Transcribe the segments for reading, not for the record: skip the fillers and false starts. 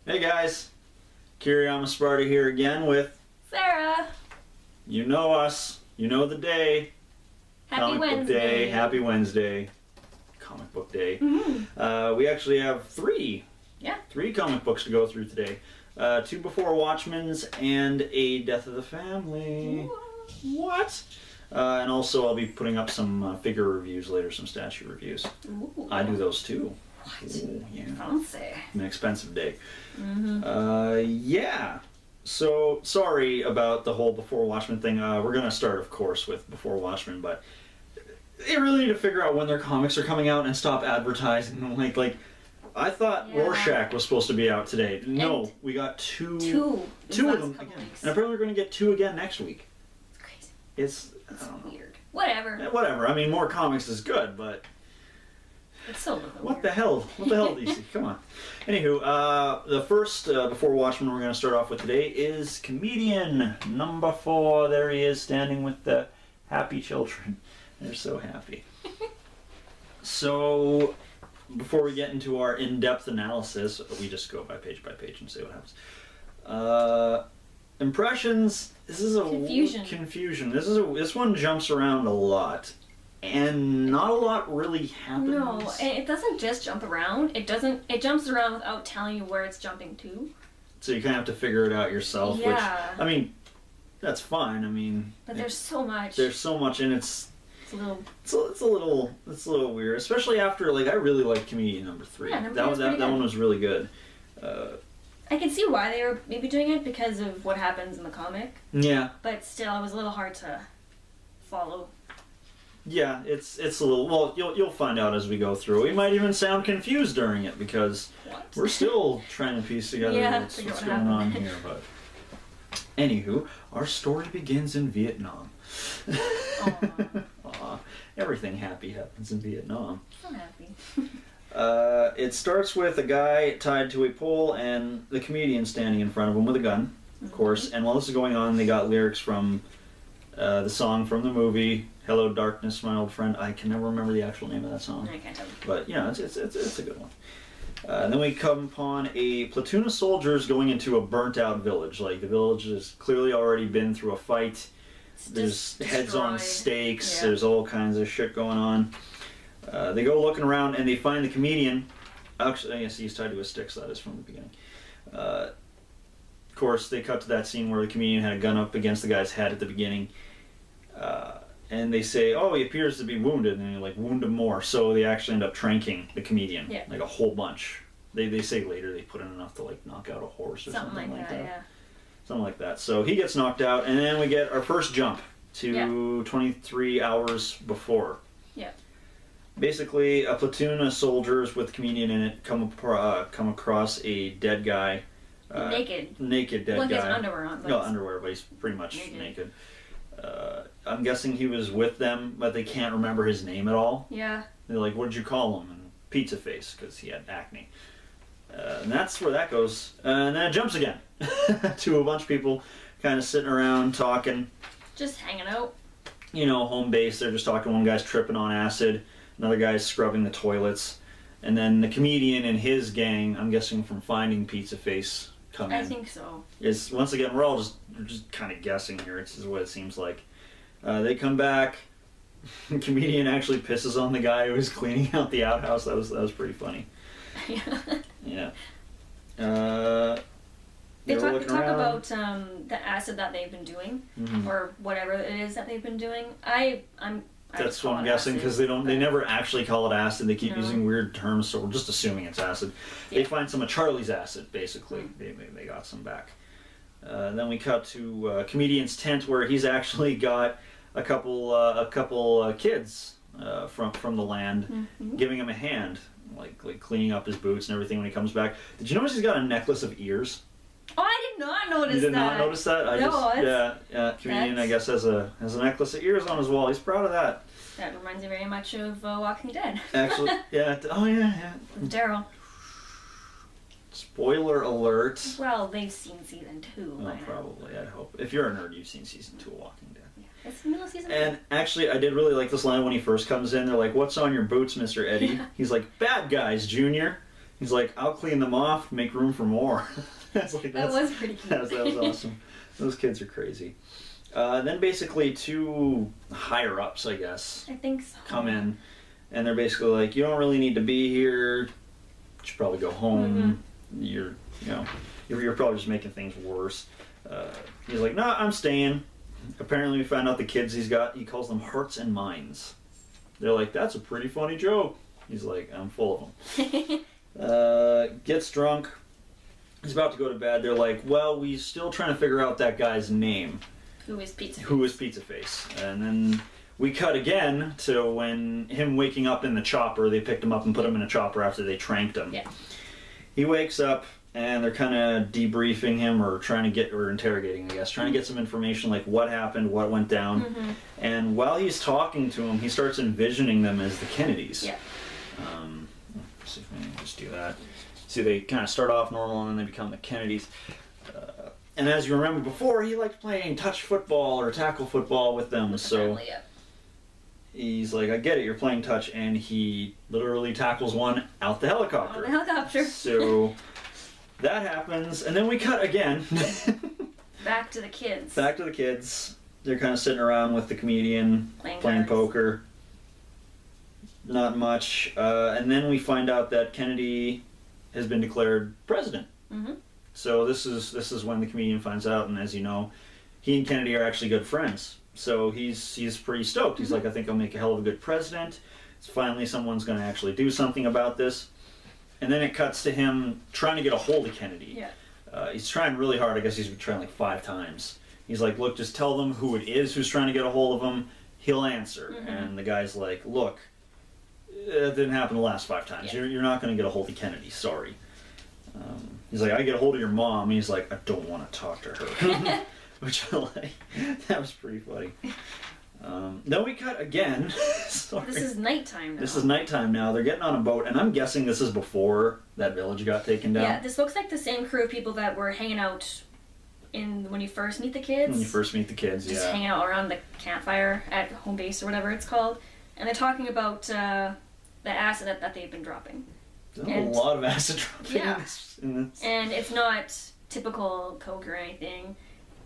Hey guys, Kiriyama Sparta here again with Sarah. You Know Us, You Know the Day, Happy Comic Wednesday. Book Day, Happy Wednesday, Comic Book Day. We actually have three comic books to go through today. Two Before Watchmen's and a Death of the Family. What? And also I'll be putting up some figure reviews later, some statue reviews. Ooh. I do those too. What? Ooh, yeah. Fancy. An expensive day. Yeah. So, sorry about the whole Before Watchmen thing. We're going to start, of course, with Before Watchmen, but they really need to figure out when their comics are coming out and stop advertising them. Like I thought Rorschach was supposed to be out today. No, we got two of them again. And apparently we're going to get two again next week. It's crazy. It's weird. Whatever. Whatever. I mean, more comics is good, but... It's so weird. What the hell? What the hell, DC? Come on. Anywho, the first Before Watchmen we're going to start off with today is Comedian number 4. There he is, standing with the happy children. They're so happy. So, before we get into our in-depth analysis, we just go by page and say what happens. Impressions. This is a confusion. This one jumps around a lot. And not a lot really happens. No, it doesn't just jump around. It jumps around without telling you where it's jumping to. So you kind of have to figure it out yourself. Yeah. Which, I mean, that's fine. I mean, but there's so much. There's so much, and it's a little weird, especially after I really liked Comedian number 3. Yeah, that one was really good. I can see why they were maybe doing it because of what happens in the comic. Yeah. But still, it was a little hard to follow. Yeah, it's a little. Well, you'll find out as we go through. We might even sound confused during it because we're still trying to piece together what's going on here. But anywho, our story begins in Vietnam. Aww. Everything happy happens in Vietnam. I'm happy. It starts with a guy tied to a pole and the comedian standing in front of him with a gun, of course. And while this is going on, they got lyrics from the song from the movie. Hello Darkness, My Old Friend. I can never remember the actual name of that song. I can't tell you. But, yeah, it's a good one. Then we come upon a platoon of soldiers going into a burnt-out village. Like, the village has clearly already been through a fight. There's heads on stakes. Yeah. There's all kinds of shit going on. They go looking around, and they find the comedian. Actually, I guess he's tied to a stick, so that is from the beginning. Of course, they cut to that scene where the comedian had a gun up against the guy's head at the beginning. And they say, oh, he appears to be wounded, and they wound him more. So they actually end up tranking the comedian, like a whole bunch. They say later they put in enough to knock out a horse or something like that. Yeah. Something like that. So he gets knocked out, and then we get our first jump to 23 hours before. Yeah. Basically, a platoon of soldiers with the comedian in it come across a dead guy. Naked dead guy. He has underwear on. No, underwear, but he's pretty much naked. I'm guessing he was with them, but they can't remember his name at all. Yeah. They're like, what did you call him? And Pizza Face, because he had acne. And that's where that goes. And then it jumps again to a bunch of people kind of sitting around talking. Just hanging out. Home base. They're just talking. One guy's tripping on acid. Another guy's scrubbing the toilets. And then the comedian and his gang, I'm guessing from Finding Pizza Face, come in. I think so. It's, once again, we're just kind of guessing here. This is what it seems like. They come back. The comedian actually pisses on the guy who was cleaning out the outhouse. That was pretty funny. Yeah. They talk about the acid that they've been doing, or whatever it is that they've been doing. That's what I'm guessing, because they never actually call it acid. They keep using weird terms, so we're just assuming it's acid. Yeah. They find some of Charlie's acid, basically. They got some back. Then we cut to comedian's tent, where he's actually got a couple kids from the land, giving him a hand, like cleaning up his boots and everything when he comes back. Did you notice he's got a necklace of ears? Oh, I did not notice that. You did not notice that? Comedian, I guess, has a necklace of ears on his wall. He's proud of that. That reminds me very much of Walking Dead. Actually, yeah. Oh, yeah. Daryl. Spoiler alert. Well, they've seen season 2. Well, probably, I'd hope. If you're a nerd, you've seen season 2 of Walking Dead. Yeah, it's the middle of season 2. And actually, I did really like this line when he first comes in. They're like, "What's on your boots, Mr. Eddie?" He's like, "Bad guys, Junior." He's like, I'll clean them off, make room for more. That was pretty cute. That was awesome. Those kids are crazy. Then basically 2 higher ups, I guess, I think so. come in, and they're basically like, you don't really need to be here. You should probably go home. You're probably just making things worse. He's like, no, I'm staying. Apparently we found out the kids he calls them hearts and minds. They're like, that's a pretty funny joke. He's like, I'm full of them. Gets drunk. He's about to go to bed. They're like, well, we're still trying to figure out that guy's name. Who is Pizza Face? Who is Pizza Face. And then we cut again to when him waking up in the chopper. They picked him up and put him in a chopper after they tranked him. Yeah. He wakes up and they're kind of debriefing him or interrogating, I guess, trying to get some information like what happened, what went down. And while he's talking to him, he starts envisioning them as the Kennedys. Yeah. Let's see if we can just do that. See, they kind of start off normal and then they become the Kennedys. And as you remember before, he liked playing touch football or tackle football with them. So he's like, I get it, you're playing touch. And he literally tackles one out the helicopter. Out the helicopter. So that happens. And then we cut again. Back to the kids. Back to the kids. They're kind of sitting around with the comedian, playing poker. Not much. And then we find out that Kennedy has been declared president. So this is when the comedian finds out, and as you know, he and Kennedy are actually good friends. So he's pretty stoked. He's like, I think I'll make a hell of a good president. It's finally someone's going to actually do something about this. And then it cuts to him trying to get a hold of Kennedy. Yeah. He's trying really hard. I guess he's been trying like 5 times. He's like, look, just tell them who it is who's trying to get a hold of him. He'll answer. And the guy's like, look, it didn't happen the last 5 times. You're not going to get a hold of Kennedy. Sorry. He's like, I get a hold of your mom. He's like, I don't want to talk to her. Which I like. That was pretty funny. Then we cut again. Sorry. This is nighttime now. This is nighttime now. They're getting on a boat, and I'm guessing this is before that village got taken down. Yeah, this looks like the same crew of people that were hanging out when you first meet the kids. When you first meet the kids, just hanging out around the campfire at home base or whatever it's called. And they're talking about the acid that they've been dropping. A lot of acid dropping in this. And it's not typical coke or anything.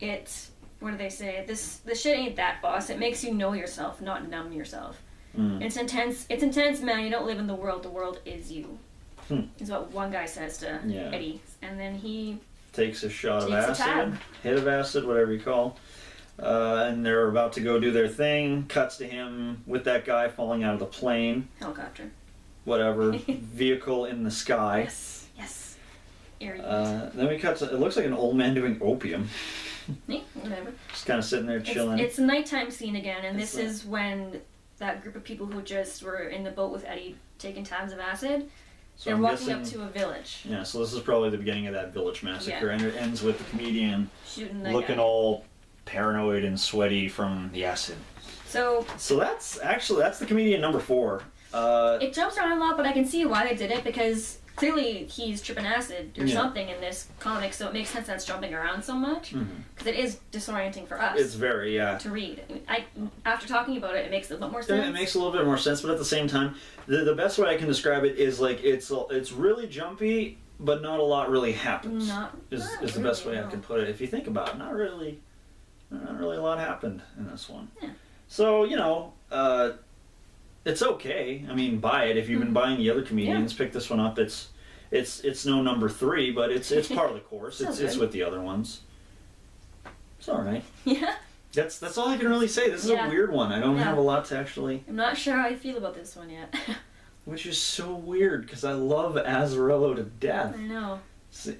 It's, what do they say? This shit ain't that, boss. It makes you know yourself, not numb yourself. It's intense, man. You don't live in the world is you. Is what one guy says to Eddie. And then he takes a shot of acid, hit of acid, whatever you call. And they're about to go do their thing. Cuts to him with that guy falling out of the plane. Helicopter. Whatever. Vehicle in the sky. Yes. Eerie. Then we cut to, it looks like an old man doing opium. Whatever. Just kind of sitting there chilling. It's a nighttime scene again, and this is when that group of people who just were in the boat with Eddie taking tabs of acid, they're walking up to a village. Yeah, so this is probably the beginning of that village massacre, and it ends with the comedian looking all paranoid and sweaty from the acid. So that's the comedian number 4. It jumps around a lot, but I can see why they did it, because clearly he's tripping acid or something in this comic, so it makes sense that it's jumping around so much, because it is disorienting for us. It's very, to read. After talking about it, it makes a little bit more sense. It makes a little bit more sense, but at the same time, the best way I can describe it is like it's really jumpy, but not a lot really happens. Is the best way I can put it. If you think about it, not really a lot happened in this one. Yeah. So, it's okay. I mean, buy it. If you've been buying the other comedians, pick this one up. It's no number 3, but it's part of the course. It's with the other ones. It's all right. Yeah. That's all I can really say. This is a weird one. I don't have a lot to actually... I'm not sure how I feel about this one yet. Which is so weird, because I love Azzarello to death. I know.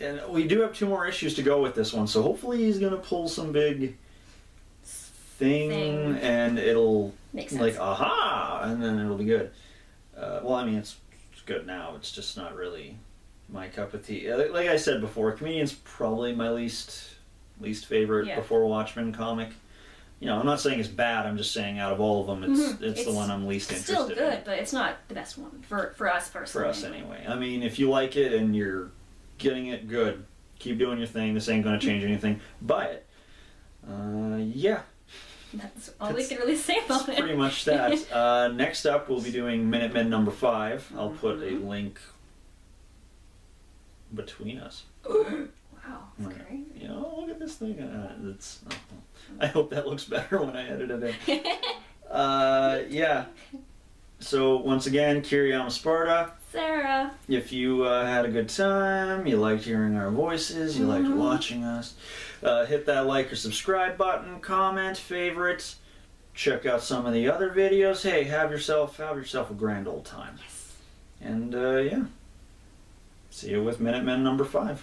And we do have 2 more issues to go with this one, so hopefully he's going to pull some big thing, and it'll like aha, and then it'll be good. Well, I mean, it's good now. It's just not really my cup of tea. Like I said before, Comedian's probably my least favorite before Watchmen comic. I'm not saying it's bad. I'm just saying out of all of them, it's the one I'm least interested in. Still good, but it's not the best one for us personally. For us anyway. I mean, if you like it and you're getting it, good. Keep doing your thing. This ain't going to change anything. Buy it. Yeah. That's all we can really say about it. Pretty much that. Next up, we'll be doing Minutemen number 5. I'll put a link between us. Wow, that's Right. great. You know, look at this thing. I hope that looks better when I edit it in. Yeah. So once again, Kiriama Sparta. Sarah. If you had a good time, you liked hearing our voices, you liked watching us, hit that like or subscribe button, comment, favorite, check out some of the other videos. Hey, have yourself a grand old time. Yes. And yeah, see you with Minutemen number 5.